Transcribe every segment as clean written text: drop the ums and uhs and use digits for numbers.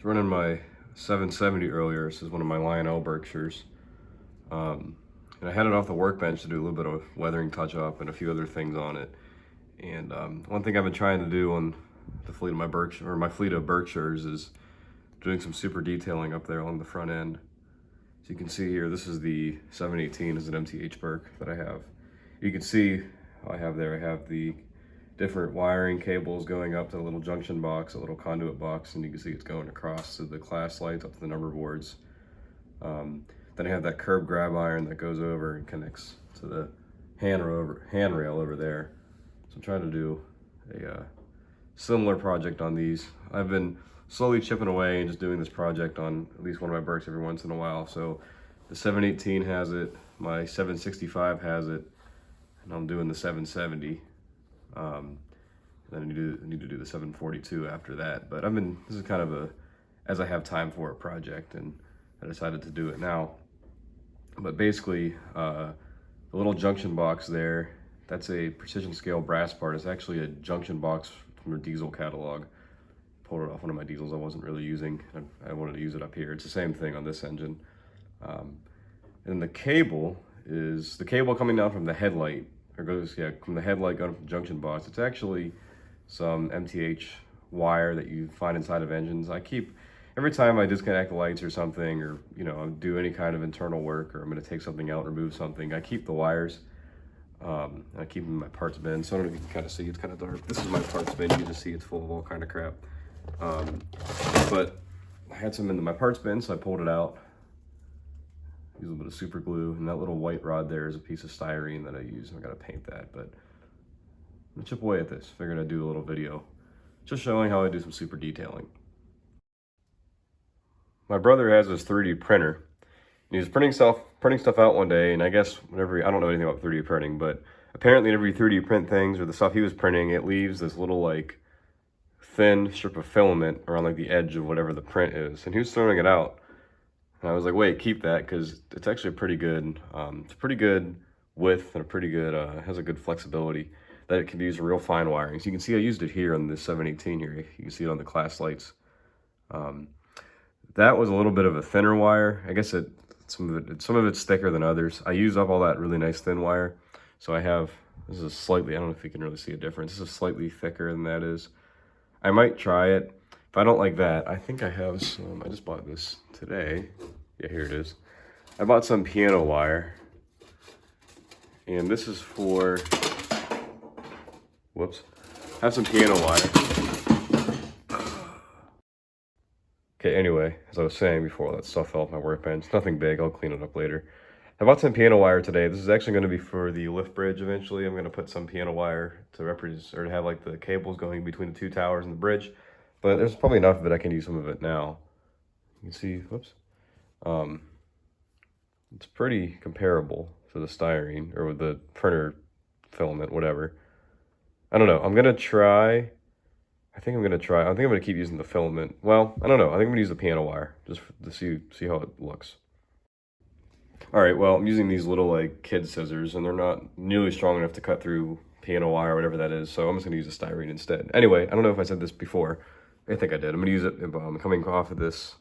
was running my 770 earlier. This is one of my Lionel Berkshires. And I had it off the workbench to do a little bit of weathering touch-up and a few other things on it. And one thing I've been trying to do on the fleet of my Berkshire, or my fleet of Berkshires, is doing some super detailing up there along the front end. So you can see here, this is the 718, is an MTH Berk that I have. You can see I have the different wiring cables going up to the little junction box, a little conduit box, and you can see it's going across to the class lights up to the number boards. Then I have that curb grab iron that goes over and connects to the handrail over there. So I'm trying to do a similar project on these. I've been slowly chipping away and just doing this project on at least one of my Berks every once in a while. So the 718 has it, my 765 has it, and I'm doing the 770. And then I need to do the 742 after that. But this is kind of a, as I have time for a project, and I decided to do it now. But basically, the little junction box there, that's a precision scale brass part. It's actually a junction box from a diesel catalog. Pulled it off one of my diesels I wasn't really using. I wanted to use it up here. It's the same thing on this engine. And the cable is the cable coming down from the headlight, or goes, yeah, from the headlight going from the junction box. It's actually some MTH wire that you find inside of engines. Every time I disconnect the lights or something, or do any kind of internal work, or I'm going to take something out, remove something, I keep the wires. I keep them in my parts bin. So I don't know if you can kind of see, it's kind of dark. This is my parts bin. You can just see it's full of all kind of crap. But I had some in my parts bin, so I pulled it out. Use a little bit of super glue, and that little white rod there is a piece of styrene that I use. I gotta paint that, but I'm gonna chip away at this. Figured I'd do a little video just showing how I do some super detailing. My brother has this 3D printer. And he was printing stuff out one day, and I guess I don't know anything about 3D printing, but apparently whenever you 3D print things, or the stuff he was printing, it leaves this little like thin strip of filament around like the edge of whatever the print is. And he was throwing it out. And I was like, wait, keep that, because it's actually pretty good. It's a pretty good width, and a pretty good, has a good flexibility that it can be used for real fine wiring. So you can see I used it here on this 718 here. You can see it on the class lights. That was a little bit of a thinner wire. I guess some of it's thicker than others. I used up all that really nice thin wire. So this is slightly, I don't know if you can really see a difference. This is slightly thicker than that is. I might try it. If I don't like that, I think I have some, I just bought this today. Yeah, here it is. I bought some piano wire. And this is for, whoops. I have some piano wire. Okay, anyway, as I was saying before, all that stuff fell off my workbench. Nothing big, I'll clean it up later. I bought some piano wire today. This is actually going to be for the lift bridge eventually. I'm going to put some piano wire to represent, or to have like the cables going between the two towers and the bridge. But there's probably enough of it I can use some of it now. You can see, whoops. It's pretty comparable to the styrene, or with the printer filament, whatever. I don't know, I'm going to try. I think I'm going to keep using the filament. Well, I don't know. I think I'm going to use the piano wire just to see how it looks. All right, well, I'm using these little like kid scissors, and they're not nearly strong enough to cut through piano wire or whatever that is, so I'm just going to use a styrene instead. Anyway, I don't know if I said this before. I think I did. I'm going to use it coming off of this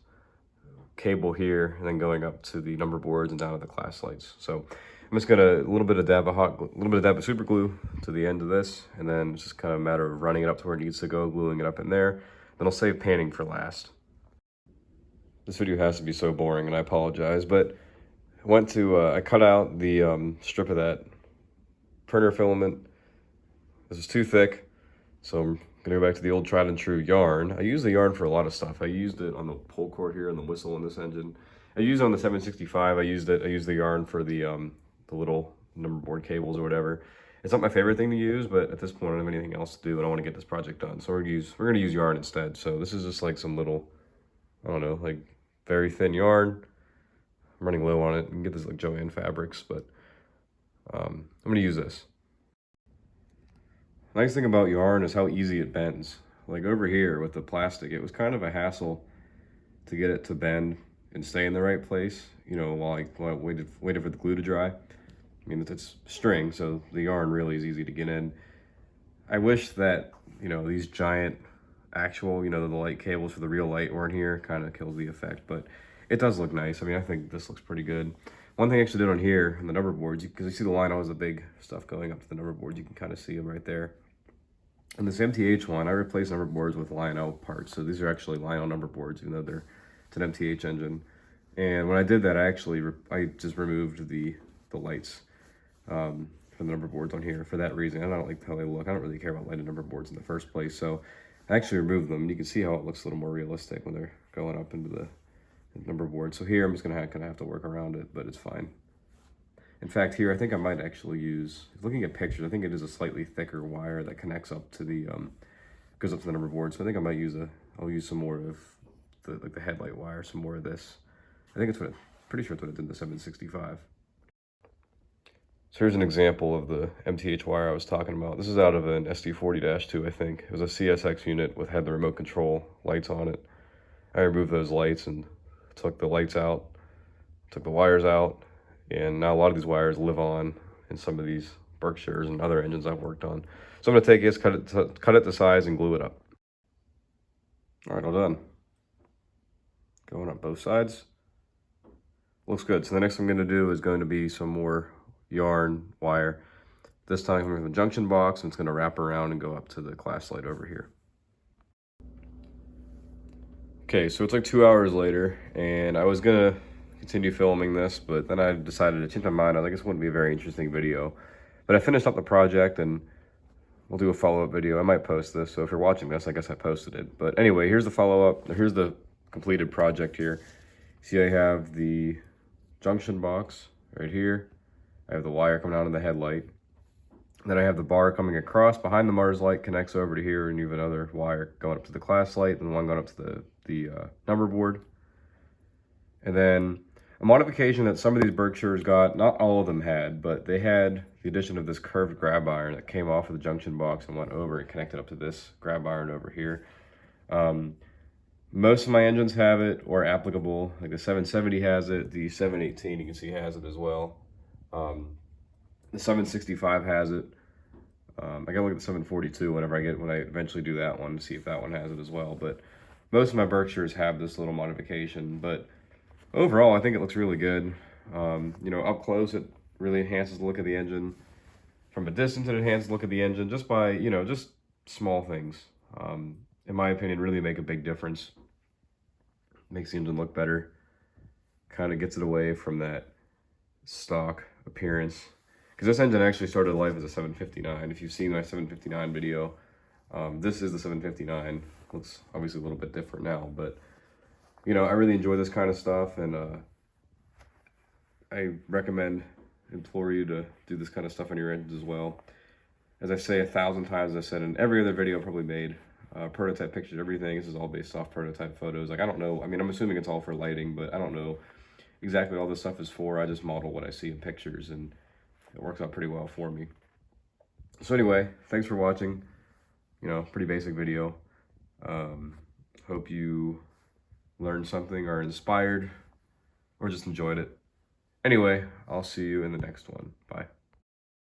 cable here and then going up to the number boards and down to the class lights. So I'm just going to a little bit of dab of super glue to the end of this, and then it's just kind of a matter of running it up to where it needs to go, gluing it up in there. Then I'll save painting for last. This video has to be so boring, and I apologize, but I cut out the strip of that printer filament. This is too thick, so I'm gonna go back to the old tried and true yarn. I use the yarn for a lot of stuff. I used it on the pull cord here and the whistle in this engine. I used it on the 765. I used the yarn for the little number board cables or whatever. It's not my favorite thing to use, but at this point I don't have anything else to do, and I want to get this project done. So we're gonna use yarn instead. So this is just like some little, I don't know, like very thin yarn. I'm running low on it. You can get this like Joann Fabrics, but I'm gonna use this. Nice thing about yarn is how easy it bends. Like over here with the plastic, it was kind of a hassle to get it to bend and stay in the right place, while I waited for the glue to dry. I mean, it's string, so the yarn really is easy to get in. I wish that, these giant actual, you know, the light cables for the real light weren't here. Kind of kills the effect, but it does look nice. I mean, I think this looks pretty good. One thing I actually did on here, in the number boards, because you see the Lionel has the big stuff going up to the number boards, you can kind of see them right there. And this MTH one, I replaced number boards with Lionel parts. So these are actually Lionel number boards, even though it's an MTH engine. And when I did that, I just removed the lights from the number boards on here for that reason. And I don't like how they look. I don't really care about lighted number boards in the first place. So I actually removed them. You can see how it looks a little more realistic when they're going up into the number board. So here I'm just gonna kind of have to work around it, but it's fine. In fact, here I think I might actually use, looking at pictures, I think it is a slightly thicker wire that connects up to the goes up to the number board. So I think I might I'll use some more of the headlight wire, some more of this. I think pretty sure it's what it did in the 765. So here's an example of the MTH wire I was talking about. This is out of an SD40-2, I think. It was a CSX unit had the remote control lights on it. I removed those lights and took the lights out, took the wires out, and now a lot of these wires live on in some of these Berkshires and other engines I've worked on. So I'm gonna take this, cut it to size and glue it up. All right, all done. Going up both sides. Looks good. So the next thing I'm gonna do is going to be some more yarn wire. This time I'm with a junction box, and it's gonna wrap around and go up to the class light over here. Okay, so it's like 2 hours later, and I was gonna continue filming this, but then I decided to change my mind. I think this wouldn't be a very interesting video. But I finished up the project, and we'll do a follow-up video. I might post this, so if you're watching this, I guess I posted it. But anyway, here's the follow-up. Here's the completed project here. See, I have the junction box right here. I have the wire coming out of the headlight. Then I have the bar coming across behind the Mars light, connects over to here, and you have another wire going up to the class light, and one going up to the number board. And then a modification that some of these Berkshires got, not all of them had, but they had the addition of this curved grab iron that came off of the junction box and went over and connected up to this grab iron over here. Most of my engines have it or applicable. Like the 770 has it, the 718 you can see has it as well. The 765 has it. I gotta look at the 742 when I eventually do that one to see if that one has it as well. But most of my Berkshires have this little modification. But overall, I think it looks really good. You know, up close, it really enhances the look of the engine. From a distance, it enhances the look of the engine just by, you know, just small things. In my opinion, really make a big difference. Makes the engine look better. Kind of gets it away from that stock appearance. Because this engine actually started life as a 759. If you've seen my 759 video, this is the 759. Looks obviously a little bit different now, but you know, I really enjoy this kind of stuff, and I implore you to do this kind of stuff on your engines as well. As I say 1,000 times, I said in every other video I probably made, prototype pictures, everything. This is all based off prototype photos. Like, I don't know, I mean, I'm assuming it's all for lighting, but I don't know exactly what all this stuff is for. I just model what I see in pictures, and it works out pretty well for me. So anyway, thanks for watching. You know, pretty basic video. Hope you learned something, or inspired, or just enjoyed it. Anyway, I'll see you in the next one. Bye.